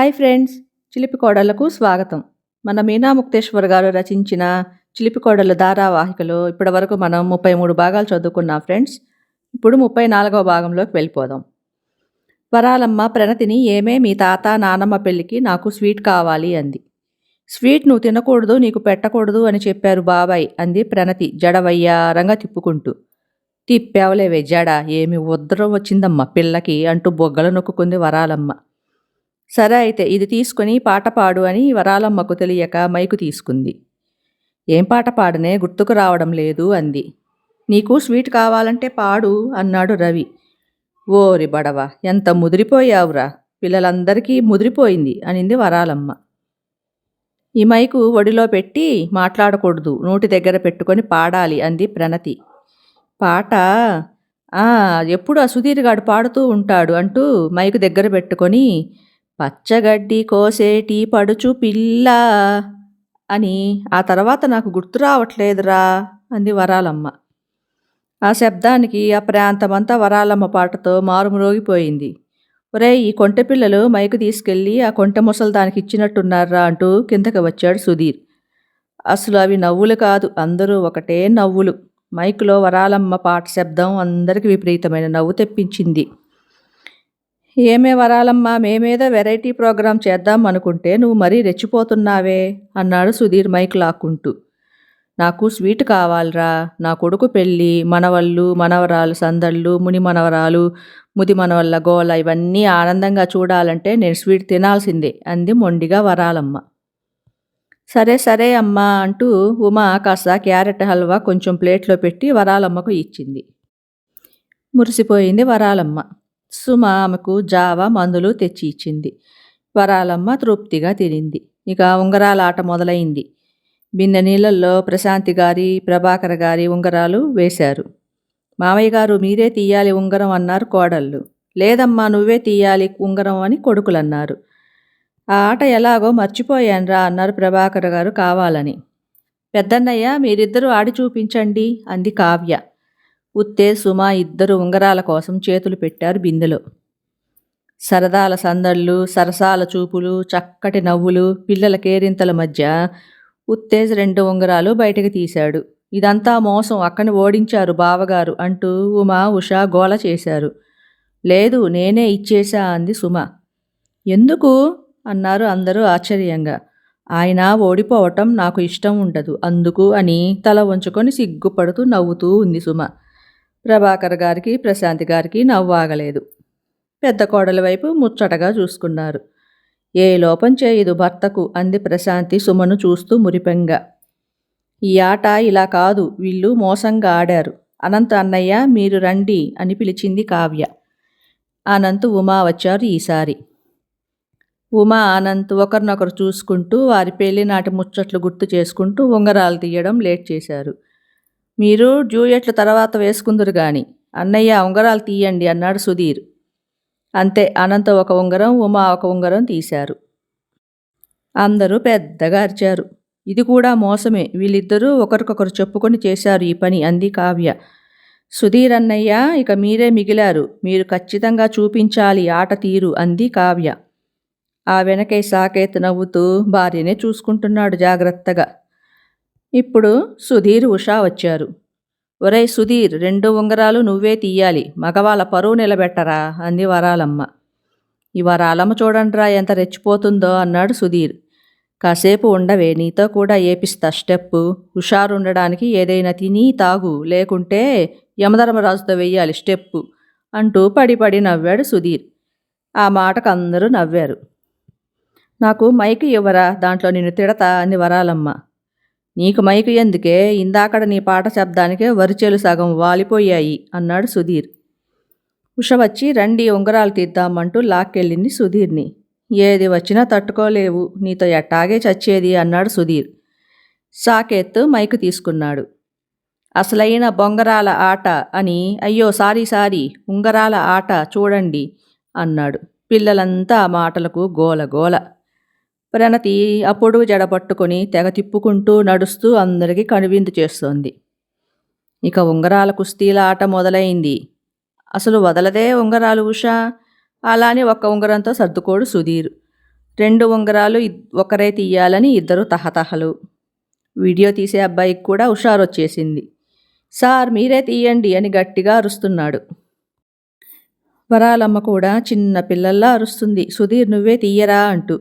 Hi friends, చిలిపి కోడళ్లకు స్వాగతం. మన మీనా ముక్తేశ్వర్ గారు రచించిన చిలిపి కోడళ్ళ ధారావాహికలో ఇప్పటివరకు మనం 33 భాగాలు చదువుకున్నాం ఫ్రెండ్స్. ఇప్పుడు 34వ భాగంలోకి వెళ్ళిపోదాం. వరాలమ్మ ప్రణతిని ఏమే మీ తాత నానమ్మ పెళ్ళికి నాకు స్వీట్ కావాలి అంది. స్వీట్ నువ్వు తినకూడదు, నీకు పెట్టకూడదు అని చెప్పారు బాబాయ్ అంది ప్రణతి జడవయ్యారంగా తిప్పుకుంటూ. తిప్పావులేవే జడ, ఏమి ఉద్దరం వచ్చిందమ్మా పిల్లకి అంటూ బొగ్గలు నొక్కుంది వరాలమ్మ. సరే అయితే ఇది తీసుకుని పాట పాడు అని వరాలమ్మకు తెలియక మైకు తీసుకుంది. ఏం పాట పాడనే గుర్తుకు రావడం లేదు అంది. నీకు స్వీట్ కావాలంటే పాడు అన్నాడు రవి. ఓరి బడవ, ఎంత ముదిరిపోయావురా, పిల్లలందరికీ ముదిరిపోయింది అనింది వరాలమ్మ. ఈ మైకు ఒడిలో పెట్టి మాట్లాడకూడదు, నోటి దగ్గర పెట్టుకొని పాడాలి అంది ప్రణతి. పాట ఎప్పుడు ఆ సుధీర్గాడు పాడుతూ ఉంటాడు అంటూ మైకు దగ్గర పెట్టుకొని పచ్చగడ్డి కోసేటి పడుచు పిల్ల అని ఆ తర్వాత నాకు గుర్తు రావట్లేదురా అంది వరాలమ్మ. ఆ శబ్దానికి ఆ ప్రాంతమంతా వరాలమ్మ పాటతో మారుమ్రోగిపోయింది. ఒరేయ్, ఈ కొంటె పిల్లలు మైకు తీసుకెళ్ళి ఆ కొంటె ముసలు దానికి ఇచ్చినట్టున్నారా అంటూ కిందకి వచ్చాడు సుధీర్. అసలు అవి నవ్వులు కాదు, అందరూ ఒకటే నవ్వులు. మైకులో వరాలమ్మ పాట శబ్దం అందరికి విపరీతమైన నవ్వు తెప్పించింది. ఏమే వరాలమ్మ, మేమేదో వెరైటీ ప్రోగ్రాం చేద్దాం అనుకుంటే నువ్వు మరీ రెచ్చిపోతున్నావే అన్నాడు సుధీర్ మైక్ లాక్కుంటూ. నాకు స్వీట్ కావాలరా, నా కొడుకు పెళ్ళి, మనవళ్ళు మనవరాలు సందళ్ళు, ముని మనవరాలు ముది మనవళ్ళ గోల ఇవన్నీ ఆనందంగా చూడాలంటే నేను స్వీట్ తినాల్సిందే అంది మొండిగా వరాలమ్మ. సరే సరే అమ్మా అంటూ ఉమా కాస్త క్యారెట్ హల్వా కొంచెం ప్లేట్లో పెట్టి వరాలమ్మకు ఇచ్చింది. మురిసిపోయింది వరాలమ్మ. సుమ ఆమెకు జావా మందులు తెచ్చి ఇచ్చింది. వరాలమ్మ తృప్తిగా తినింది. ఇక ఉంగరాల ఆట మొదలైంది. బిన్నె నీళ్ళల్లో ప్రశాంతి గారి ప్రభాకర్ గారి ఉంగరాలు వేశారు. మామయ్య గారు మీరే తీయాలి ఉంగరం అన్నారు కోడళ్ళు. లేదమ్మా నువ్వే తీయాలి ఉంగరం అని కొడుకులన్నారు. ఆ ఆట ఎలాగో మర్చిపోయాన్రా అన్నారు ప్రభాకర్ గారు కావాలని. పెద్దన్నయ్య మీరిద్దరూ ఆడి చూపించండి అంది కావ్య. ఉత్తే సుమ ఇద్దరు ఉంగరాల కోసం చేతులు పెట్టారు బిందెలో. సరదాల సందళ్ళు, సరసాల చూపులు, చక్కటి నవ్వులు, పిల్లల కేరింతల మధ్య ఉత్తేజ్ 2 ఉంగరాలు బయటకు తీశాడు. ఇదంతా మోసం, అక్కని ఓడించారు బావగారు అంటూ ఉమా ఉషా గోల చేశారు. లేదు నేనే ఇచ్చేశా అంది సుమ. ఎందుకు అన్నారు అందరూ ఆశ్చర్యంగా. ఆయన ఓడిపోవటం నాకు ఇష్టం ఉండదు అందుకు అని తల వంచుకొని సిగ్గుపడుతూ నవ్వుతూ ఉంది సుమ. ప్రభాకర్ గారికి ప్రశాంతి గారికి నవ్వాగలేదు. పెద్ద కోడల వైపు ముచ్చటగా చూసుకున్నారు. ఏ లోపం చేయదు భర్తకు అంది ప్రశాంతి సుమను చూస్తూ మురిపెంగా. ఈ ఆట ఇలా కాదు, వీళ్ళు మోసంగా ఆడారు. అనంత్ అన్నయ్య మీరు రండి అని పిలిచింది కావ్య. అనంత్ ఉమా వచ్చారు ఈసారి. ఉమా అనంత్ ఒకరినొకరు చూసుకుంటూ వారి పెళ్లినాటి ముచ్చట్లు గుర్తు చేసుకుంటూ ఉంగరాలు తీయడం లేట్ చేశారు. మీరు డ్యూయెట్లు తర్వాత వేసుకుందరు గాని అన్నయ్య ఉంగరాలు తీయండి అన్నాడు సుధీర్. అంతే, అనంత ఒక ఉంగరం ఉమా ఒక ఉంగరం తీశారు. అందరూ పెద్దగా అరిచారు. ఇది కూడా మోసమే, వీళ్ళిద్దరూ ఒకరికొకరు చెప్పుకొని చేశారు ఈ పని అంది కావ్య. సుధీర్ అన్నయ్య ఇక మీరే మిగిలారు, మీరు ఖచ్చితంగా చూపించాలి ఆట తీరు అంది కావ్య. ఆ వెనకే సాకేత్ నవ్వుతూ భార్యనే చూసుకుంటున్నాడు జాగ్రత్తగా. ఇప్పుడు సుధీర్ ఉషా వచ్చారు. ఒరేయ్ సుధీర్, 2 ఉంగరాలు నువ్వే తీయాలి, మగవాళ్ళ పరువు నిలబెట్టరా అంది వరాలమ్మ. ఈ వరాలమ్మ చూడండిరా ఎంత రెచ్చిపోతుందో అన్నాడు సుధీర్. కాసేపు ఉండవే, నీతో కూడా ఏపిస్తా స్టెప్పు, హుషారుండడానికి ఏదైనా తిని తాగు, లేకుంటే యమధర్మరాజుతో వెయ్యాలి స్టెప్పు అంటూ పడి పడి నవ్వాడు సుధీర్. ఆ మాటకు అందరూ నవ్వారు. నాకు మైకు ఇవ్వరా, దాంట్లో నిన్ను తిడతా అంది వరాలమ్మ. నీకు మైకు ఎందుకే, ఇందాకడ నీ పాట శబ్దానికే వరిచేలు సగం వాలిపోయాయి అన్నాడు సుధీర్. ఉష వచ్చి రండి ఉంగరాలు తీద్దామంటూ లాక్కెళ్ళింది సుధీర్ని. ఏది వచ్చినా తట్టుకోలేవు, నీతో ఎట్టాగే చచ్చేది అన్నాడు సుధీర్. సాకేత్ మైకు తీసుకున్నాడు. అసలైన బొంగరాల ఆట అని, అయ్యో సారీ ఉంగరాల ఆట చూడండి అన్నాడు. పిల్లలంతా ఆ మాటలకు గోలగోల. ప్రణతి అప్పుడు జడపట్టుకొని తెగ తిప్పుకుంటూ నడుస్తూ అందరికీ కనువిందు చేస్తోంది. ఇక ఉంగరాల కుస్తీల ఆట మొదలైంది. అసలు వదలదే ఉంగరాలు ఉషా. అలానే ఒక్క ఉంగరంతో సర్దుకోడు సుధీర్. 2 ఉంగరాలు ఒకరే తీయాలని ఇద్దరు తహతహలు. వీడియో తీసే అబ్బాయికి కూడా హుషారొచ్చేసింది. సార్ మీరే తీయండి అని గట్టిగా అరుస్తున్నాడు. వరాలమ్మ కూడా చిన్న పిల్లల్లా అరుస్తుంది. సుధీర్ నువ్వే తీయరా అంటూ.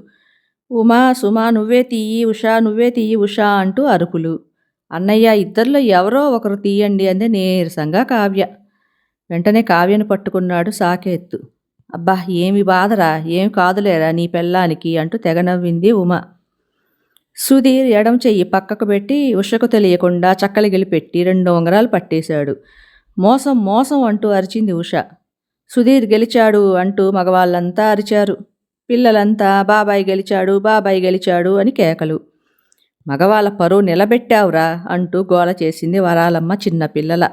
ఉమా సుమా నువ్వే తీయి ఉషా నువ్వే తీయి ఉషా అంటూ అరుపులు. అన్నయ్య ఇద్దరిలో ఎవరో ఒకరు తీయండి అంది నీరసంగా కావ్య. వెంటనే కావ్యను పట్టుకున్నాడు సాకేత్తు. అబ్బా ఏమి బాధరా ఏమి కాదులేరా నీ పెళ్ళానికి అంటూ తెగ నవ్వింది ఉమ. సుధీర్ ఎడం చెయ్యి పక్కకు పెట్టి ఉషకు తెలియకుండా చక్కలిగిలి పెట్టి 2 ఉంగరాలు పట్టేశాడు. మోసం మోసం అంటూ అరిచింది ఉష. సుధీర్ గెలిచాడు అంటూ మగవాళ్ళంతా అరిచారు. పిల్లలంతా బాబాయ్ గెలిచాడు బాబాయ్ గెలిచాడు అని కేకలు. మగవాళ్ళ పరువు నిలబెట్టావురా అంటూ గోల చేసింది వరాలమ్మ చిన్న పిల్లల.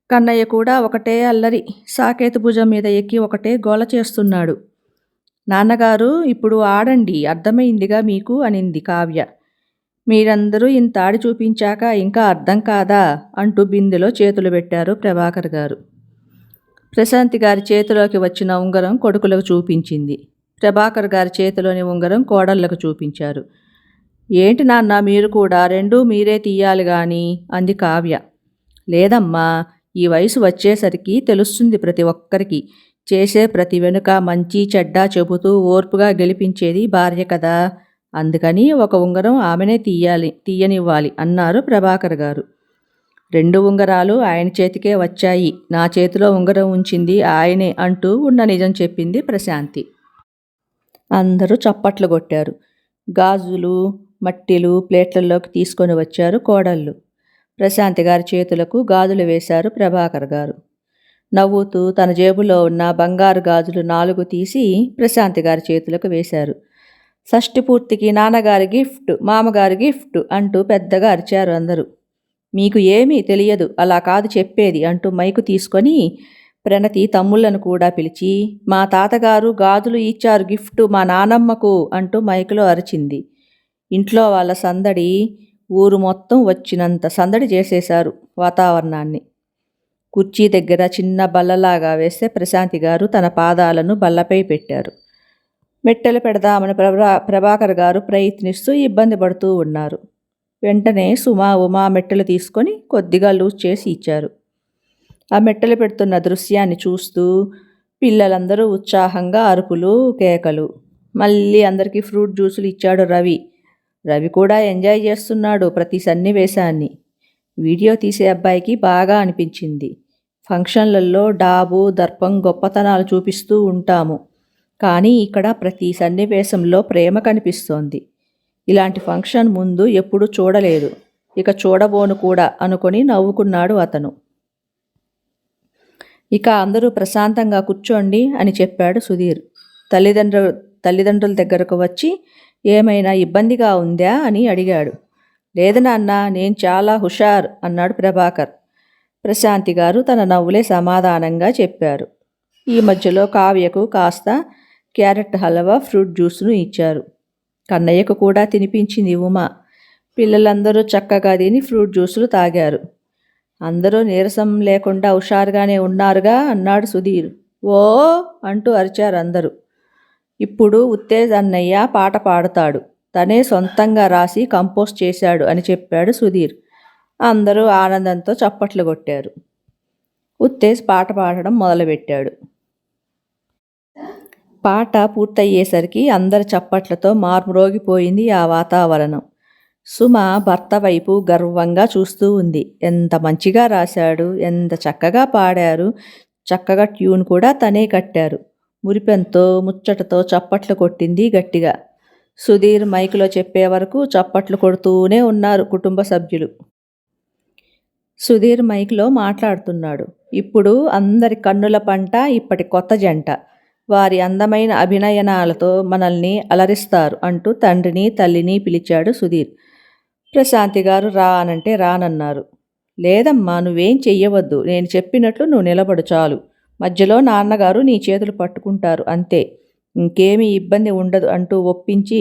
కన్నయ్య కూడా ఒకటే అల్లరి. సాకేతు భుజం మీద ఎక్కి ఒకటే గోల చేస్తున్నాడు. నాన్నగారు ఇప్పుడు ఆడండి అర్థమైందిగా మీకు అనింది కావ్య. మీరందరూ ఇంత ఆడి చూపించాక ఇంకా అర్థం కాదా అంటూ బిందెలో చేతులు పెట్టారు ప్రభాకర్ గారు. ప్రశాంతి గారి చేతిలోకి వచ్చిన ఉంగరం కొడుకులకు చూపించింది. ప్రభాకర్ గారి చేతిలోని ఉంగరం కోడళ్లకు చూపించారు. ఏంటి నాన్న మీరు కూడా 2 మీరే తీయాలి గాని అంది కావ్య. లేదమ్మా ఈ వయసు వచ్చేసరికి తెలుస్తుంది ప్రతి ఒక్కరికి. చేసే ప్రతి వెనుక మంచి చెడ్డ చెబుతూ ఓర్పుగా గెలిపించేది భార్య కదా. అందుకని ఒక ఉంగరం ఆమెనే తీయనివ్వాలి అన్నారు ప్రభాకర్ గారు. 2 ఉంగరాలు ఆయన చేతికే వచ్చాయి. నా చేతిలో ఉంగరం ఉంచింది ఆయనే అంటూ ఉన్న నిజం చెప్పింది ప్రశాంతి. అందరూ చప్పట్లు కొట్టారు. గాజులు మట్టిలు ప్లేట్లలోకి తీసుకొని వచ్చారు కోడళ్ళు. ప్రశాంతి గారి చేతులకు గాజులు వేశారు ప్రభాకర్ గారు. నవ్వుతూ తన జేబులో ఉన్న బంగారు గాజులు 4 తీసి ప్రశాంతి గారి చేతులకు వేశారు. షష్ఠి పూర్తికి నాన్నగారి గిఫ్ట్ మామగారి గిఫ్ట్ అంటూ పెద్దగా అరిచారు అందరూ. మీకు ఏమీ తెలియదు అలా కాదు చెప్పేది అంటూ మైకు తీసుకొని ప్రణతి తమ్ముళ్లను కూడా పిలిచి మా తాతగారు గాజులు ఇచ్చారు గిఫ్ట్ మా నానమ్మకు అంటూ మైకులో అరిచింది. ఇంట్లో వాళ్ళ సందడి ఊరు మొత్తం వచ్చినంత సందడి చేసేశారు వాతావరణాన్ని. కుర్చీ దగ్గర చిన్న బల్లలాగా వేస్తే ప్రశాంతి గారు తన పాదాలను బల్లపై పెట్టారు. మెట్టెలు పెడదామని ప్రభాకర్ గారు ప్రయత్నిస్తూ ఇబ్బంది పడుతూ ఉన్నారు. వెంటనే సుమా ఉమా మెట్టెలు తీసుకొని కొద్దిగా లూజ్ చేసి ఇచ్చారు. ఆ మెట్టెలు పెడుతున్న దృశ్యాన్ని చూస్తూ పిల్లలందరూ ఉత్సాహంగా అరుపులు కేకలు. మళ్ళీ అందరికీ ఫ్రూట్ జ్యూసులు ఇచ్చాడు రవి. రవి కూడా ఎంజాయ్ చేస్తున్నాడు ప్రతి సన్నివేశాన్ని. వీడియో తీసే అబ్బాయికి బాగా అనిపించింది. ఫంక్షన్లలో డాబు దర్పం గొప్పతనాలు చూపిస్తూ ఉంటాము, కానీ ఇక్కడ ప్రతి సన్నివేశంలో ప్రేమ కనిపిస్తోంది. ఇలాంటి ఫంక్షన్ ముందు ఎప్పుడూ చూడలేదు, ఇక చూడబోను కూడా అనుకొని నవ్వుకున్నాడు అతను. ఇక అందరూ ప్రశాంతంగా కూర్చోండి అని చెప్పాడు సుధీర్. తల్లిదండ్రుల దగ్గరకు వచ్చి ఏమైనా ఇబ్బందిగా ఉందా అని అడిగాడు. లేదు నాన్న నేను చాలా హుషార్ అన్నాడు ప్రభాకర్. ప్రశాంతి గారు తన నవ్వులే సమాధానంగా చెప్పారు. ఈ మధ్యలో కావ్యకు కాస్త క్యారెట్ హల్వా ఫ్రూట్ జ్యూస్ను ఇచ్చారు. కన్నయ్యకు కూడా తినిపించింది ఉమ. పిల్లలందరూ చక్కగా తిని ఫ్రూట్ జ్యూసులు తాగారు. అందరూ నీరసం లేకుండా హుషారుగానే ఉన్నారుగా అన్నాడు సుధీర్. ఓ అంటూ అరిచారు అందరూ. ఇప్పుడు ఉత్తేజ్ అన్నయ్య పాట పాడుతాడు, తనే సొంతంగా రాసి కంపోజ్ చేశాడు అని చెప్పాడు సుధీర్. అందరూ ఆనందంతో చప్పట్లు కొట్టారు. ఉత్తేజ్ పాట పాడడం మొదలుపెట్టాడు. పాట పూర్తయ్యేసరికి అందరి చప్పట్లతో మార్మోగిపోయింది ఆ వాతావరణం. సుమ భర్త వైపు గర్వంగా చూస్తూ ఉంది. ఎంత మంచిగా రాశాడు, ఎంత చక్కగా పాడారు, చక్కగా ట్యూన్ కూడా తనే కట్టారు. మురిపెంతో ముచ్చటతో చప్పట్లు కొట్టింది గట్టిగా. సుధీర్ మైకులో చెప్పే వరకు చప్పట్లు కొడుతూనే ఉన్నారు కుటుంబ సభ్యులు. సుధీర్ మైక్లో మాట్లాడుతున్నాడు. ఇప్పుడు అందరి కన్నుల పంట ఇప్పటి కొత్త జంట. వారి అందమైన అభినయనాలతో మనల్ని అలరిస్తారు అంటూ తండ్రిని తల్లిని పిలిచాడు సుధీర్. ప్రశాంతి గారు రానంటే రానన్నారు. లేదమ్మా నువ్వేం చెయ్యవద్దు, నేను చెప్పినట్లు నువ్వు నిలబడు చాలు. మధ్యలో నాన్నగారు నీ చేతులు పట్టుకుంటారు అంతే, ఇంకేమీ ఇబ్బంది ఉండదు అంటూ ఒప్పించి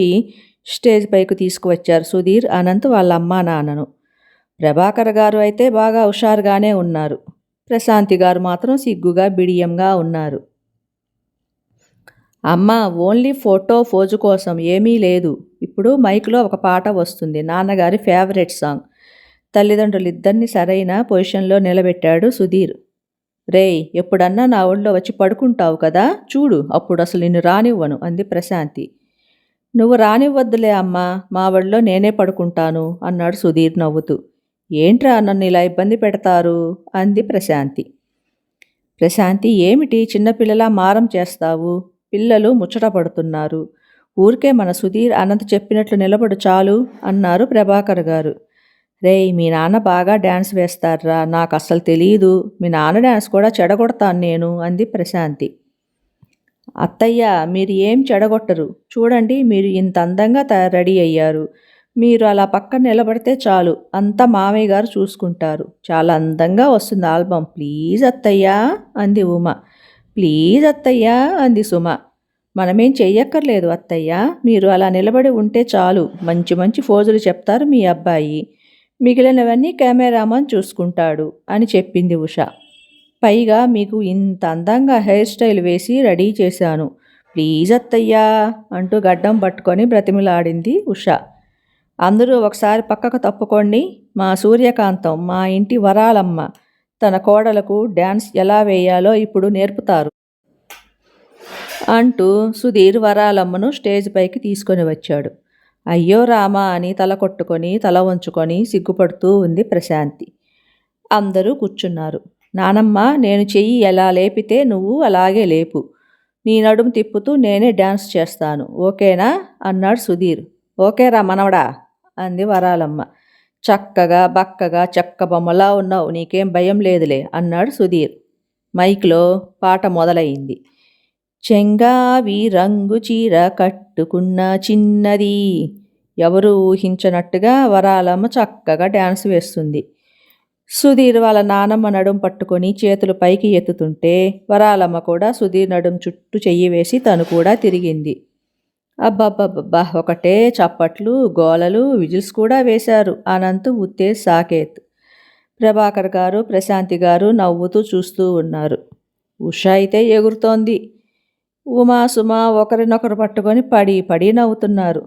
స్టేజ్ పైకి తీసుకువచ్చారు సుధీర్, అనంత్ వాళ్ళ అమ్మా నాన్నను. ప్రభాకర్ గారు అయితే బాగా హుషారుగానే ఉన్నారు. ప్రశాంతి గారు మాత్రం సిగ్గుగా బిడియంగా ఉన్నారు. అమ్మ ఓన్లీ ఫోటో ఫోజు కోసం ఏమీ లేదు. ఇప్పుడు మైక్లో ఒక పాట వస్తుంది, నాన్నగారి ఫేవరెట్ సాంగ్. తల్లిదండ్రులిద్దరినీ సరైన పొజిషన్లో నిలబెట్టాడు సుధీర్. రేయ్, ఎప్పుడన్నా నా ఒళ్ళో వచ్చి పడుకుంటావు కదా, చూడు అప్పుడు అసలు నిన్ను రానివ్వను అంది ప్రశాంతి. నువ్వు రానివ్వద్దులే అమ్మా, మా ఒళ్ళో నేనే పడుకుంటాను అన్నాడు సుధీర్ నవ్వుతూ. ఏంట్రా నన్ను ఇలా ఇబ్బంది పెడతారు అంది ప్రశాంతి. ప్రశాంతి, ఏమిటి చిన్నపిల్లలా మారం చేస్తావు? పిల్లలు ముచ్చట పడుతున్నారు. ఊరికే మన సుధీర్ అనంత చెప్పినట్లు నిలబడు చాలు అన్నారు ప్రభాకర్ గారు. రేయ్, మీ నాన్న బాగా డ్యాన్స్ వేస్తారా, నాకు అస్సలు తెలీదు. మీ నాన్న డ్యాన్స్ కూడా చెడగొడతాను నేను అంది ప్రశాంతి. అత్తయ్య, మీరు ఏం చెడగొట్టరు. చూడండి, మీరు ఇంత అందంగా రెడీ అయ్యారు. మీరు అలా పక్కన నిలబడితే చాలు, అంతా మామయ్య గారు చూసుకుంటారు. చాలా అందంగా వస్తుంది ఆల్బమ్. ప్లీజ్ అత్తయ్య అంది ఉమ. ప్లీజ్ అత్తయ్య అంది సుమ. మనమేం చెయ్యక్కర్లేదు అత్తయ్య, మీరు అలా నిలబడి ఉంటే చాలు. మంచి మంచి ఫోజులు చెప్తారు మీ అబ్బాయి. మిగిలినవన్నీ కెమెరామన్ చూసుకుంటాడు అని చెప్పింది ఉష. పైగా మీకు ఇంత అందంగా హెయిర్ స్టైల్ వేసి రెడీ చేశాను. ప్లీజ్ అత్తయ్యా అంటూ గడ్డం పట్టుకొని బ్రతిమిలాడింది ఉష. అందరూ ఒకసారి పక్కకు తప్పుకోండి. మా సూర్యకాంతం, మా ఇంటి వరాలమ్మ, తన కోడలకు డ్యాన్స్ ఎలా వేయాలో ఇప్పుడు నేర్పుతారు అంటూ సుధీర్ వరాలమ్మను స్టేజ్ పైకి తీసుకొని వచ్చాడు. అయ్యో రామా అని తల కొట్టుకొని తల వంచుకొని సిగ్గుపడుతూ ఉంది ప్రశాంతి. అందరూ కూర్చున్నారు. నానమ్మ, నేను చెయ్యి ఎలా లేపితే నువ్వు అలాగే లేపు. నీ నడుము తిప్పుతూ నేనే డ్యాన్స్ చేస్తాను, ఓకేనా అన్నాడు సుధీర్. ఓకేరా మనవడా అంది వరాలమ్మ. చక్కగా బక్కగా చెక్క బొమ్మలా ఉన్నావు, నీకేం భయం లేదులే అన్నాడు సుధీర్. మైక్లో పాట మొదలైంది. చెంగావి రంగు చీర కట్టుకున్న చిన్నది. ఎవరు ఊహించనట్టుగా వరాలమ్మ చక్కగా డ్యాన్స్ వేస్తుంది. సుధీర్ వాళ్ళ నానమ్మ నడుం పట్టుకొని చేతులు పైకి ఎత్తుతుంటే వరాలమ్మ కూడా సుధీర్ నడుం చుట్టూ చెయ్యి వేసి తను కూడా తిరిగింది. అబ్బబ్బబ్బబ్బా, ఒకటే చప్పట్లు, గోలలు, విజిల్స్ కూడా వేశారు అనంత్, ఉత్తేజ్, సాకేత్. ప్రభాకర్ గారు, ప్రశాంతి గారు నవ్వుతూ చూస్తూ ఉన్నారు. ఉష అయితే ఎగురుతోంది. ఉమా, సుమ ఒకరినొకరు పట్టుకొని పడి పడి నవ్వుతున్నారు.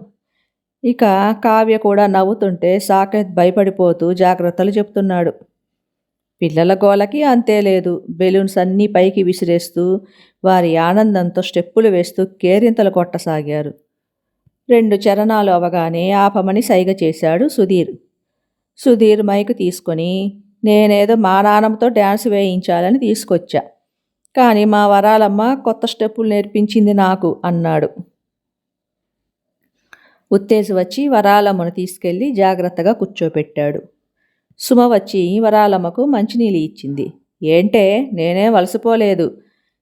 ఇక కావ్య కూడా నవ్వుతుంటే సాకేత్ భయపడిపోతూ జాగ్రత్తలు చెప్తున్నాడు. పిల్లల గోలకి అంతే లేదు. బెలూన్స్ అన్నీ పైకి విసిరేస్తూ వారి ఆనందంతో స్టెప్పులు వేస్తూ కేరింతలు కొట్టసాగారు. 2 చరణాలు అవగానే ఆపమని సైగ చేశాడు సుధీర్. సుధీర్ మైకు తీసుకొని, నేనేదో మా నాన్నమ్మతో డ్యాన్స్ వేయించాలని తీసుకొచ్చా, కానీ మా వరాలమ్మ కొత్త స్టెప్పులు నేర్పించింది నాకు అన్నాడు. ఉత్తేజ్ వచ్చి వరాలమ్మను తీసుకెళ్లి జాగ్రత్తగా కూర్చోపెట్టాడు. సుమ వచ్చి వరాలమ్మకు మంచినీళ్ళు ఇచ్చింది. ఏంటే, నేనేం వలసిపోలేదు.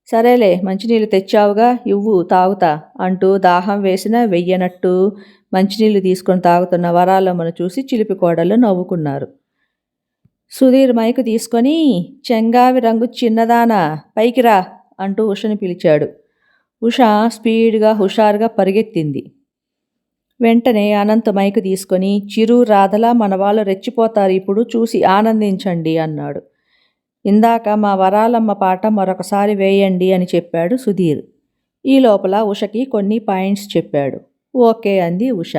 సరేలే, మంచినీళ్ళు తెచ్చావుగా, ఇవ్వు తాగుతా అంటూ దాహం వేసినా వెయ్యనట్టు మంచినీళ్ళు తీసుకొని తాగుతున్న వరాలమ్మను చూసి చిలిపి కోడళ్ళు నవ్వుకున్నారు. సుధీర్ మైకు తీసుకొని, చెంగావి రంగు చిన్నదానా పైకి రా అంటూ ఉషని పిలిచాడు. ఉష స్పీడ్గా హుషారుగా పరిగెత్తింది. వెంటనే అనంత్ మైకు తీసుకొని, చిరు, రాధలా మన వాళ్ళు రెచ్చిపోతారు, ఇప్పుడు చూసి ఆనందించండి అన్నాడు. ఇందాక మా వరాలమ్మ పాట మరొకసారి వేయండి అని చెప్పాడు సుధీర్. ఈ లోపల ఉషకి కొన్ని పాయింట్స్ చెప్పాడు. ఓకే అంది ఉష.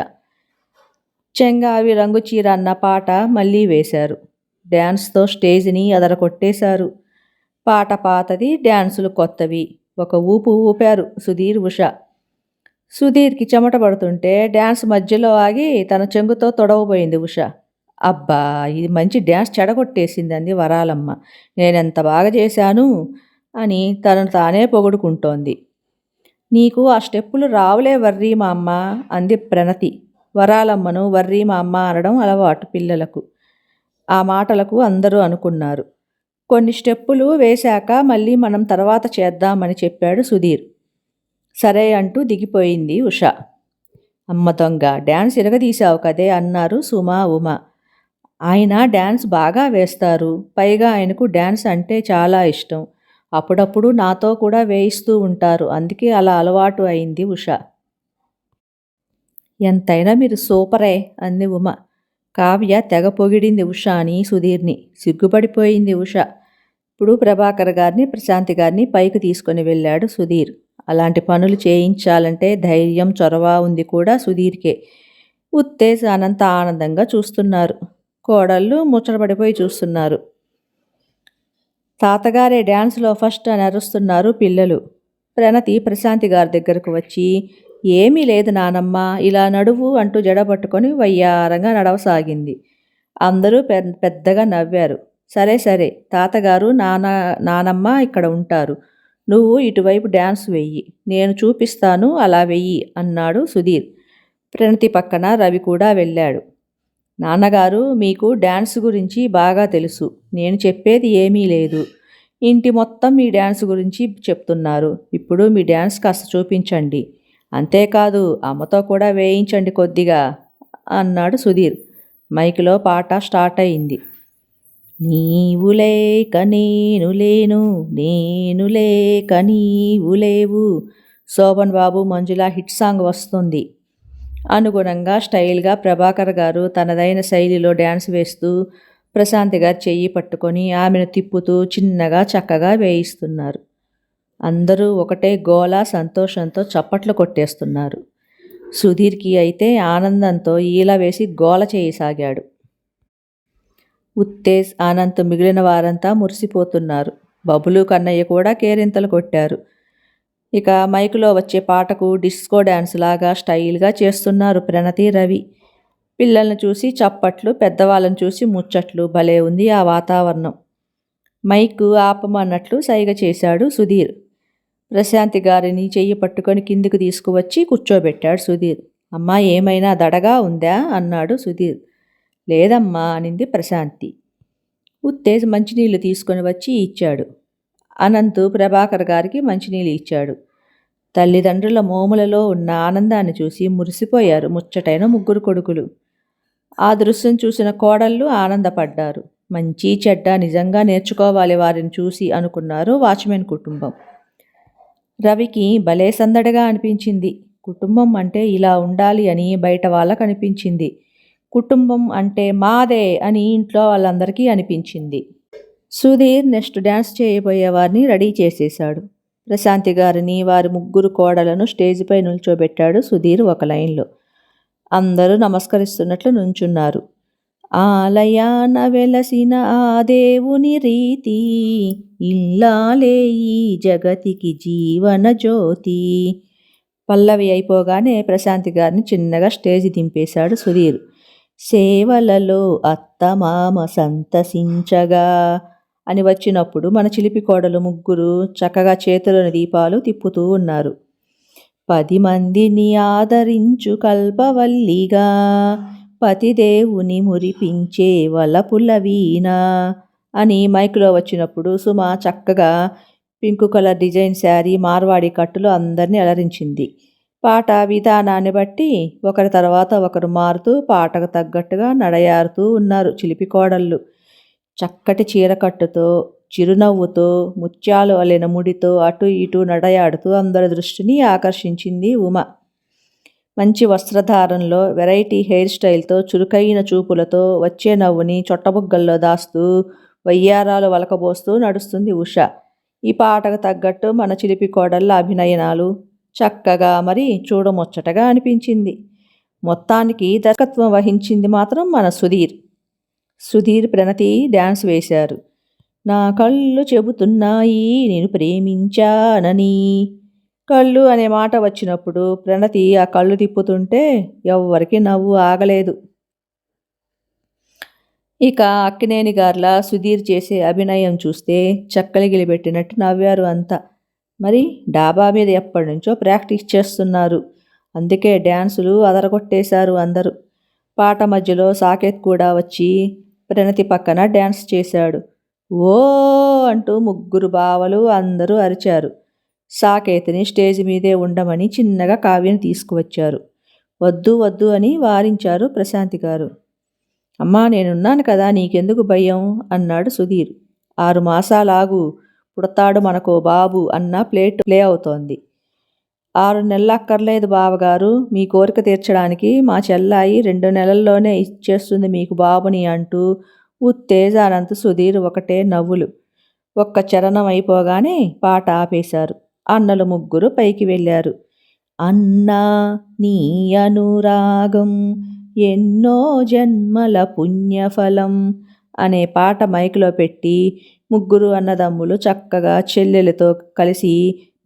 చెంగావి రంగు చీర అన్న పాట మళ్ళీ వేశారు. డ్యాన్స్తో స్టేజ్ని అదరకొట్టేశారు. పాట పాతది, డ్యాన్సులు కొత్తవి. ఒక ఊపు ఊపారు సుధీర్, ఉష. సుధీర్కి చెమట పడుతుంటే డ్యాన్స్ మధ్యలో ఆగి తన చెంగుతో తొడవబోయింది ఉష. అబ్బా, ఇది మంచి డ్యాన్స్ చెడగొట్టేసింది అంది వరాలమ్మ. నేనెంత బాగా చేశాను అని తనను తానే పొగుడుకుంటోంది. నీకు ఆ స్టెప్పులు రావులే వర్రీ మా అమ్మ అంది ప్రణతి. వరాలమ్మను వర్రీ మా అమ్మ అనడం అలవాటు పిల్లలకు. ఆ మాటలకు అందరూ అనుకున్నారు. కొన్ని స్టెప్పులు వేశాక మళ్ళీ మనం తర్వాత చేద్దామని చెప్పాడు సుధీర్. సరే అంటూ దిగిపోయింది ఉష. అమ్మ దొంగ, డ్యాన్స్ ఇరగదీశావు కదే అన్నారు సుమ, ఉమ. ఆయన డ్యాన్స్ బాగా వేస్తారు. పైగా ఆయనకు డ్యాన్స్ అంటే చాలా ఇష్టం. అప్పుడప్పుడు నాతో కూడా వేయిస్తూ ఉంటారు. అందుకే అలా అలవాటు అయింది ఉష. ఎంతైనా మీరు సూపరే అంది ఉమ. కావ్య తెగ పొగిడింది ఉష అని సుధీర్ని. సిగ్గుపడిపోయింది ఉష. ఇప్పుడు ప్రభాకర్ గారిని, ప్రశాంతి గారిని పైకి తీసుకొని వెళ్ళాడు సుధీర్. అలాంటి పనులు చేయించాలంటే ధైర్యం, చొరవ ఉంది కూడా సుధీర్కే. ఉత్తేజ్ అనంత ఆనందంగా చూస్తున్నారు. కోడళ్ళు ముచ్చటపడిపోయి చూస్తున్నారు. తాతగారే డ్యాన్స్లో ఫస్ట్ అని అరుస్తున్నారు పిల్లలు. ప్రణతి ప్రశాంతి గారి దగ్గరకు వచ్చి, ఏమీ లేదు నానమ్మ, ఇలా నడువు అంటూ జడబట్టుకొని వయ్యారంగా నడవసాగింది. అందరూ పెద్దగా నవ్వారు. సరే సరే, తాతగారు నానమ్మ ఇక్కడ ఉంటారు, నువ్వు ఇటువైపు డ్యాన్స్ వెయ్యి, నేను చూపిస్తాను, అలా వెయ్యి అన్నాడు సుధీర్. ప్రణతి పక్కన రవి కూడా వెళ్ళాడు. నాన్నగారు, మీకు డ్యాన్స్ గురించి బాగా తెలుసు, నేను చెప్పేది ఏమీ లేదు. ఇంటి మొత్తం మీ డ్యాన్స్ గురించి చెప్తున్నారు. ఇప్పుడు మీ డ్యాన్స్ కాస్త చూపించండి, అంతేకాదు అమ్మతో కూడా వేయించండి కొద్దిగా అన్నాడు సుధీర్. మైక్లో పాట స్టార్ట్ అయింది. నీవు లేక నేను లేను, నేను లేక నీవు లేవు. శోభన్ బాబు మంజుల హిట్ సాంగ్ వస్తుంది. అనుగుణంగా స్టైల్గా ప్రభాకర్ గారు తనదైన శైలిలో డ్యాన్స్ వేస్తూ ప్రశాంతి గారు చెయ్యి పట్టుకొని ఆమెను తిప్పుతూ చిన్నగా చక్కగా వేయిస్తున్నారు. అందరూ ఒకటే గోల, సంతోషంతో చప్పట్లు కొట్టేస్తున్నారు. సుధీర్కి అయితే ఆనందంతో ఈల వేసి గోల చేయసాగాడు. ఉత్తేజ్, ఆనంద్ మిగిలిన వారంతా మురిసిపోతున్నారు. బబులు, కన్నయ్య కూడా కేరింతలు కొట్టారు. ఇక మైకులో వచ్చే పాటకు డిస్కో డ్యాన్స్ లాగా స్టైల్గా చేస్తున్నారు ప్రణతి, రవి. పిల్లల్ని చూసి చప్పట్లు, పెద్దవాళ్ళని చూసి ముచ్చట్లు. భలే ఉంది ఆ వాతావరణం. మైకు ఆపమన్నట్లు సైగ చేశాడు సుధీర్. ప్రశాంతి గారిని చెయ్యి పట్టుకొని కిందికి తీసుకువచ్చి కూర్చోబెట్టాడు సుధీర్. అమ్మా, ఏమైనా దడగా ఉందా అన్నాడు సుధీర్. లేదమ్మా అనింది ప్రశాంతి. ఉత్తేజ్ మంచినీళ్ళు తీసుకొని వచ్చి ఇచ్చాడు. అనంత్ ప్రభాకర్ గారికి మంచినీళ్ళు ఇచ్చాడు. తల్లిదండ్రుల మోములలో ఉన్న ఆనందాన్ని చూసి మురిసిపోయారు ముచ్చటైన ముగ్గురు కొడుకులు. ఆ దృశ్యం చూసిన కోడళ్ళు ఆనందపడ్డారు. మంచి చెడ్డ నిజంగా నేర్చుకోవాలి వారిని చూసి అనుకున్నారు వాచ్మెన్ కుటుంబం. రవికి భలే సందడిగా అనిపించింది. కుటుంబం అంటే ఇలా ఉండాలి అని బయట వాళ్ళకు అనిపించింది. కుటుంబం అంటే మాదే అని ఇంట్లో వాళ్ళందరికీ అనిపించింది. సుధీర్ నెక్స్ట్ డ్యాన్స్ చేయబోయే వారిని రెడీ చేసేశాడు. ప్రశాంతి గారిని, వారి ముగ్గురు కోడలను స్టేజ్పై నిల్చోబెట్టాడు సుధీర్ ఒక లైన్లో. అందరూ నమస్కరిస్తున్నట్లు నుంచున్నారు. ఆలయాన వెలసిన ఆ దేవుని రీతి, ఇల్లాలే ఈ జగతికి జీవన జ్యోతి. పల్లవి అయిపోగానే ప్రశాంతి గారిని చిన్నగా స్టేజ్ దింపేశాడు సుధీర్. సేవలలో అత్తమామ సంతసించగా అని వచ్చినప్పుడు మన చిలిపి కోడలు ముగ్గురు చక్కగా చేతులను దీపాలు తిప్పుతూ ఉన్నారు. 10 మందిని ఆదరించు కల్పవల్లిగా, పతిదేవుని మురిపించే వలపుల వీణ అని మైకులో వచ్చినప్పుడు సుమ చక్కగా pink colour design sari, Marwadi కట్టులో అందరినీ అలరించింది. పాట విధానాన్ని బట్టి ఒకరి తర్వాత ఒకరు మారుతూ పాటకు తగ్గట్టుగా నడయారుతూ ఉన్నారు చిలిపి కోడళ్ళు. చక్కటి చీరకట్టుతో, చిరునవ్వుతో, ముత్యాలు అల్లిన ముడితో అటు ఇటు నడయాడుతూ అందరి దృష్టిని ఆకర్షించింది ఉమ. మంచి వస్త్రధారణలో, వెరైటీ హెయిర్ స్టైల్తో, చురుకైన చూపులతో వచ్చే నవ్వుని చొట్టబుగ్గల్లో దాస్తూ వయ్యారాలు వలకబోస్తూ నడుస్తుంది ఉష. ఈ పాటకు తగ్గట్టు మన చిలిపి కోడళ్ళ అభినయనాలు చక్కగా మరి చూడముచ్చటగా అనిపించింది. మొత్తానికి దర్శకత్వం వహించింది మాత్రం మన సుధీర్, ప్రణతి డ్యాన్స్ వేశారు. నా కళ్ళు చెబుతున్నాయి నేను ప్రేమించానని. కళ్ళు అనే మాట వచ్చినప్పుడు ప్రణతి ఆ కళ్ళు తిప్పుతుంటే ఎవ్వరికి నవ్వు ఆగలేదు. ఇక అక్కినేని గార్లా సుధీర్ చేసే అభినయం చూస్తే చక్కలి గిలిపెట్టినట్టు నవ్వారు అంతా. మరి డాబా మీద ఎప్పటి నుంచో ప్రాక్టీస్ చేస్తున్నారు, అందుకే డ్యాన్సులు అదరగొట్టేశారు అందరూ. పాట మధ్యలో సాకేత్ కూడా వచ్చి ప్రణతి పక్కన డ్యాన్స్ చేశాడు. ఓ అంటూ ముగ్గురు బావలు అందరూ అరిచారు. సాకేత్ని స్టేజ్ మీదే ఉండమని చిన్నగా కావ్యని తీసుకువచ్చారు. వద్దు వద్దు అని వారించారు ప్రశాంతి గారు. అమ్మా, నేనున్నాను కదా, నీకెందుకు భయం అన్నాడు సుధీర్. 6 మాసాలాగు, పుడతాడు మనకో బాబు అన్న ప్లే అవుతోంది. 6 నెలలక్కర్లేదు బావగారు, మీ కోరిక తీర్చడానికి మా చెల్లాయి 2 నెలల్లోనే ఇచ్చేస్తుంది మీకు బాబుని అంటూ ఉత్తేజానంత సుధీర్ ఒకటే నవ్వులు. ఒక్క చరణం అయిపోగానే పాట ఆపేశారు. అన్నలు ముగ్గురు పైకి వెళ్ళారు. అన్నా నీ అనురాగం ఎన్నో జన్మల పుణ్యఫలం అనే పాట మైకులో పెట్టి ముగ్గురు అన్నదమ్ములు చక్కగా చెల్లెలతో కలిసి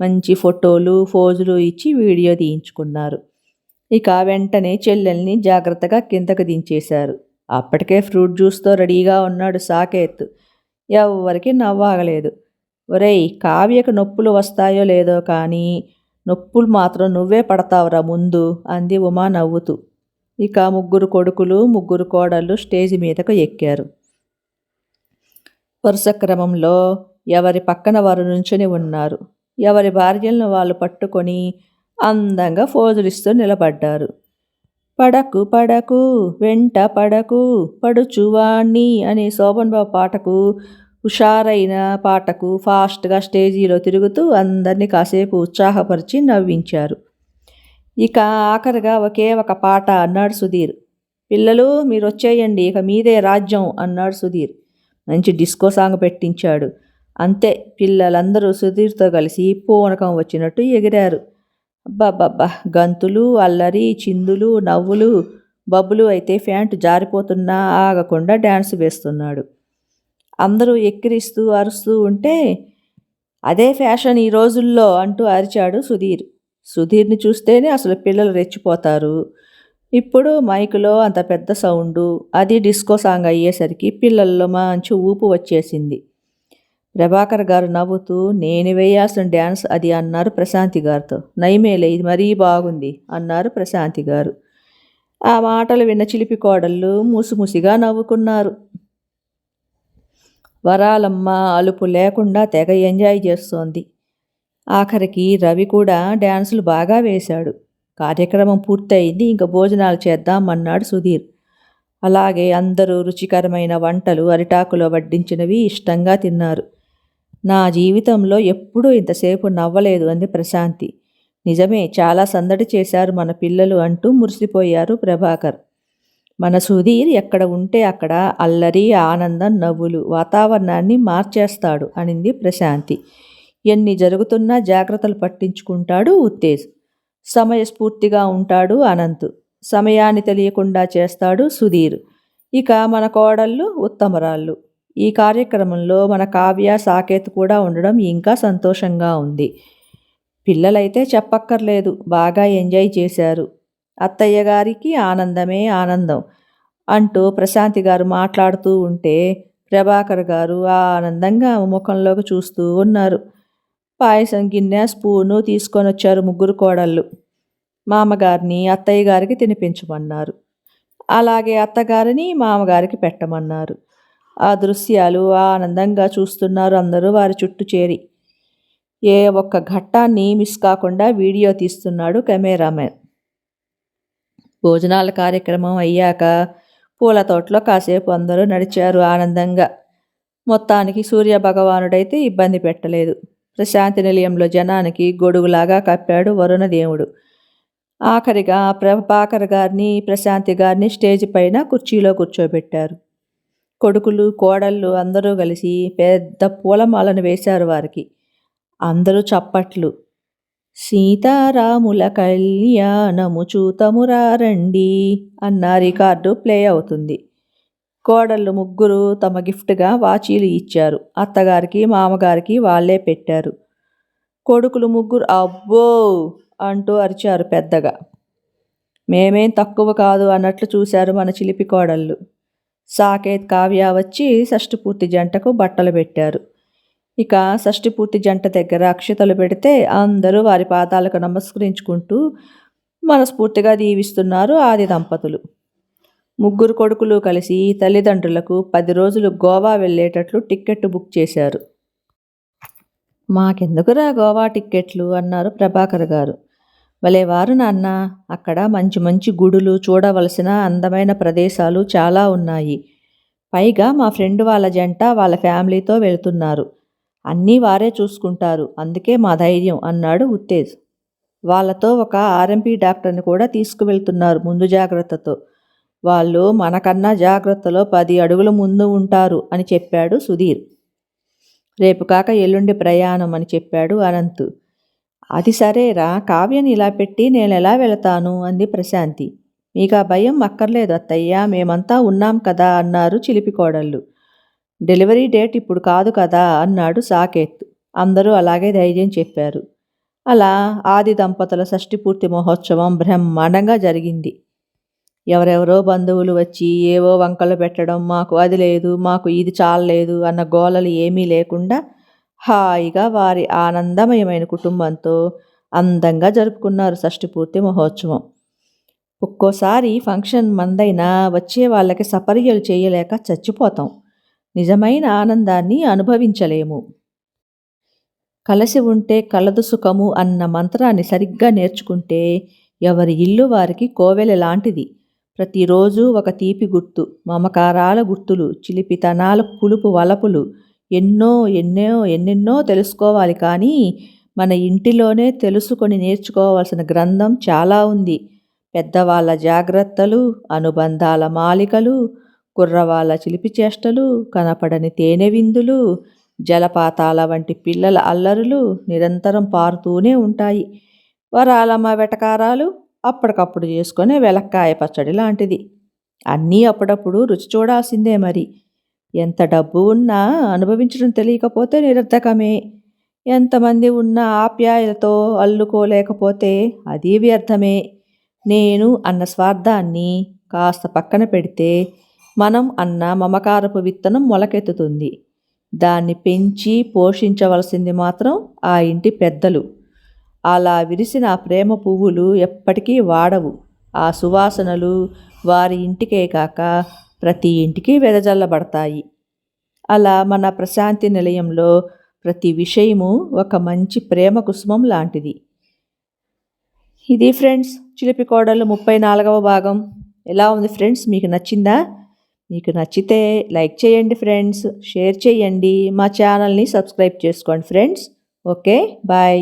మంచి ఫోటోలు పోజులు ఇచ్చి వీడియో తీయించుకున్నారు. ఇక వెంటనే చెల్లెల్ని జాగ్రత్తగా కిందకు దించేశారు. అప్పటికే ఫ్రూట్ జ్యూస్తో రెడీగా ఉన్నాడు సాకేత్. ఎవ్వరికి నవ్వాగలేదు. ఒరేయ్, కావ్యకు నొప్పులు వస్తాయో లేదో కానీ నొప్పులు మాత్రం నువ్వే పడతావురా ముందు అంది ఉమా నవ్వుతూ. ఇక ముగ్గురు కొడుకులు ముగ్గురు కోడళ్ళు స్టేజి మీదకు ఎక్కారు. వరుస క్రమంలో ఎవరి పక్కన వారు నుంచుని ఉన్నారు. ఎవరి భార్యలను వాళ్ళు పట్టుకొని అందంగా ఫోజులిస్తూ నిలబడ్డారు. పడకు పడకు వెంట పడకు పడుచువాణ్ణి అనే శోభన్ బాబు పాటకు హుషారైన పాటకు ఫాస్ట్గా స్టేజీలో తిరుగుతూ అందరినీ కాసేపు ఉత్సాహపరిచి నవ్వించారు. ఇక ఆఖరిగా ఒకే ఒక పాట అన్నాడు సుధీర్. పిల్లలు మీరు వచ్చేయండి, ఇక మీదే రాజ్యం అన్నాడు సుధీర్. మంచి డిస్కో సాంగ్ పెట్టించాడు. అంతే, పిల్లలందరూ సుధీర్తో కలిసి పూనకం వచ్చినట్టు ఎగిరారు. అబ్బాబ్బా, గంతులు, అల్లరి, చిందులు, నవ్వులు. బబ్బులు అయితే ప్యాంటు జారిపోతున్నా ఆగకుండా డ్యాన్స్ వేస్తున్నాడు. అందరూ ఎక్కిరిస్తూ అరుస్తూ ఉంటే అదే ఫ్యాషన్ ఈ రోజుల్లో అంటూ అరిచాడు సుధీర్. సుధీర్ని చూస్తేనే అసలు పిల్లలు రెచ్చిపోతారు. ఇప్పుడు మైకులో అంత పెద్ద సౌండు, అది డిస్కో సాంగ్ అయ్యేసరికి పిల్లల్లో మంచి ఊపు వచ్చేసింది. ప్రభాకర్ గారు నవ్వుతూ నేను వేయాల్సిన డ్యాన్స్ అది అన్నారు ప్రశాంతి గారితో. నయమేలే, ఇది మరీ బాగుంది అన్నారు ప్రశాంతి గారు. ఆ మాటలు విన్న చిలిపి కోడళ్ళు ముసిముసిగా నవ్వుకున్నారు. వరాలమ్మ అలుపు లేకుండా తెగ ఎంజాయ్ చేస్తోంది. ఆఖరికి రవి కూడా డ్యాన్సులు బాగా వేశాడు. కార్యక్రమం పూర్తయింది, ఇంక భోజనాలు చేద్దామన్నాడు సుధీర్. అలాగే అందరూ రుచికరమైన వంటలు అరిటాకులో వడ్డించినవి ఇష్టంగా తిన్నారు. నా జీవితంలో ఎప్పుడూ ఇంతసేపు నవ్వలేదు అంది ప్రశాంతి. నిజమే, చాలా సందడి చేశారు మన పిల్లలు అంటూ మురిసిపోయారు ప్రభాకర్. మన సుధీర్ ఎక్కడ ఉంటే అక్కడ అల్లరి, ఆనందం, నవ్వులు వాతావరణాన్ని మార్చేస్తాడు అనింది ప్రశాంతి. ఎన్ని జరుగుతున్నా జాగ్రత్తలు పట్టించుకుంటాడు ఉత్తేజ్. సమయస్ఫూర్తిగా ఉంటాడు అనంత్. సమయాన్ని తెలియకుండా చేస్తాడు సుధీర్. ఇక మన కోడళ్ళు ఉత్తమరాళ్ళు. ఈ కార్యక్రమంలో మన కావ్య, సాకేత్ కూడా ఉండడం ఇంకా సంతోషంగా ఉంది. పిల్లలైతే చెప్పక్కర్లేదు, బాగా ఎంజాయ్ చేశారు. అత్తయ్య గారికి ఆనందమే ఆనందం అంటూ ప్రశాంతి గారు మాట్లాడుతూ ఉంటే ప్రభాకర్ గారు ఆనందంగా ముఖంలోకి చూస్తూ ఉన్నారు. పాయసం గిన్నె, స్పూను తీసుకొని వచ్చారు ముగ్గురు కోడళ్ళు. మామగారిని అత్తయ్య గారికి తినిపించమన్నారు. అలాగే అత్తగారిని మామగారికి పెట్టమన్నారు. ఆ దృశ్యాలు ఆనందంగా చూస్తున్నారు అందరూ వారి చుట్టూ చేరి. ఏ ఒక్క ఘట్టాన్ని మిస్ కాకుండా వీడియో తీస్తున్నాడు కెమెరామెన్. భోజనాల కార్యక్రమం అయ్యాక పూల తోటలో కాసేపు అందరూ నడిచారు ఆనందంగా. మొత్తానికి సూర్య భగవానుడైతే ఇబ్బంది పెట్టలేదు. ప్రశాంతి నిలయంలో జనానికి గొడుగులాగా కప్పాడు వరుణదేవుడు. ఆఖరిగా ప్రభాకర్ గారిని, ప్రశాంతి గారిని స్టేజ్ పైన కుర్చీలో కూర్చోబెట్టారు. కొడుకులు కోడళ్ళు అందరూ కలిసి పెద్ద పూలమాలను వేశారు వారికి. అందరూ చప్పట్లు. సీతారాముల కళ్యాణము చూతమురా రండి అన్న రికార్డు ప్లే అవుతుంది. కోడళ్ళు ముగ్గురు తమ గిఫ్ట్గా వాచీలు ఇచ్చారు. అత్తగారికి, మామగారికి వాళ్ళే పెట్టారు. కొడుకులు ముగ్గురు అబ్బో అంటూ అరిచారు పెద్దగా. మేమేం తక్కువ కాదు అన్నట్లు చూశారు మన చిలిపి కోడళ్ళు. సాకేత్, కావ్య వచ్చి షష్ఠపూర్తి జంటకు బట్టలు పెట్టారు. ఇక షష్ఠపూర్తి జంట దగ్గర అక్షతలు పెడితే అందరూ వారి పాదాలకు నమస్కరించుకుంటూ మనస్ఫూర్తిగా దీవిస్తున్నారు ఆది దంపతులు. ముగ్గురు కొడుకులు కలిసి తల్లిదండ్రులకు 10 రోజులు గోవా వెళ్ళేటట్లు టిక్కెట్ బుక్ చేశారు. మాకెందుకురా గోవా టిక్కెట్లు అన్నారు ప్రభాకర్ గారు. భలేవారు నాన్న, అక్కడ మంచి మంచి గుడులు, చూడవలసిన అందమైన ప్రదేశాలు చాలా ఉన్నాయి. పైగా మా ఫ్రెండ్ వాళ్ళ జంట వాళ్ళ ఫ్యామిలీతో వెళ్తున్నారు. అన్నీ వారే చూసుకుంటారు, అందుకే మా ధైర్యం అన్నాడు ఉత్తేజ్. వాళ్ళతో ఒక ఆర్ఎంపీ డాక్టర్ని కూడా తీసుకువెళ్తున్నారు ముందు జాగ్రత్తతో. వాళ్ళు మనకన్నా జాగ్రత్తలో 10 అడుగుల ముందు ఉంటారు అని చెప్పాడు సుధీర్. రేపు కాక ఎల్లుండి ప్రయాణం అని చెప్పాడు అనంత్. అది సరేరా, కావ్యని ఇలా పెట్టి నేనెలా వెళతాను అంది ప్రశాంతి. మీకా భయం అక్కర్లేదు అత్తయ్య, మేమంతా ఉన్నాం కదా అన్నారు చిలిపి కోడళ్ళు. డెలివరీ డేట్ ఇప్పుడు కాదు కదా అన్నాడు సాకేత్. అందరూ అలాగే ధైర్యం చెప్పారు. అలా ఆది దంపతుల షష్ఠి మహోత్సవం బ్రహ్మాండంగా జరిగింది. ఎవరెవరో బంధువులు వచ్చి ఏవో వంకలు పెట్టడం, మాకు అది లేదు, మాకు ఇది చాలలేదు అన్న గోలలు ఏమీ లేకుండా హాయిగా వారి ఆనందమయమైన కుటుంబంతో అందంగా జరుపుకున్నారు షష్ఠి మహోత్సవం. ఒక్కోసారి ఫంక్షన్ మందైనా వచ్చే వాళ్ళకి సపర్యలు చేయలేక చచ్చిపోతాం. నిజమైన ఆనందాన్ని అనుభవించలేము. కలిసి ఉంటే కలదు సుఖము అన్న మంత్రాన్ని సరిగ్గా నేర్చుకుంటే ఎవరి ఇల్లు వారికి కోవెల లాంటిది. ప్రతిరోజు ఒక తీపి గుర్తు, మమకారాల గుర్తులు, చిలిపితనాల పులుపు వలపులు, ఎన్నెన్నో తెలుసుకోవాలి. కానీ మన ఇంటిలోనే తెలుసుకొని నేర్చుకోవాల్సిన గ్రంథం చాలా ఉంది. పెద్దవాళ్ళ జాగ్రత్తలు, అనుబంధాల మాలికలు, కుర్రవాళ్ళ చిలిపి చేష్టలు, కనపడని తేనె విందులు, జలపాతాల వంటి పిల్లల అల్లరులు నిరంతరం పారుతూనే ఉంటాయి. వరాలమ్మ వెటకారాలు అప్పటికప్పుడు చేసుకునే వెలక్కాయ పచ్చడి లాంటిది. అన్నీ అప్పుడప్పుడు రుచి చూడాల్సిందే మరి. ఎంత డబ్బు ఉన్నా అనుభవించడం తెలియకపోతే నిరర్థకమే. ఎంతమంది ఉన్న ఆప్యాయలతో అల్లుకోలేకపోతే అది వ్యర్థమే. నేను అన్న స్వార్థాన్ని కాస్త పక్కన పెడితే మనం అన్న మమకారపు విత్తనం మొలకెత్తుతుంది. దాన్ని పెంచి పోషించవలసింది మాత్రం ఆ ఇంటి పెద్దలు. అలా విరిసిన ఆ ప్రేమ పువ్వులు ఎప్పటికీ వాడవు. ఆ సువాసనలు వారి ఇంటికే కాక ప్రతి ఇంటికి వెదజల్లబడతాయి. అలా మన ప్రశాంతి నిలయంలో ప్రతి విషయము ఒక మంచి ప్రేమ కుసుమం లాంటిది. ఇది ఫ్రెండ్స్, చిలిపి కోడలు 34వ భాగం. ఎలా ఉంది ఫ్రెండ్స్? మీకు నచ్చిందా? మీకు నచ్చితే లైక్ చేయండి ఫ్రెండ్స్, షేర్ చేయండి, మా ఛానల్ని సబ్స్క్రైబ్ చేసుకోండి ఫ్రెండ్స్. Okay, bye.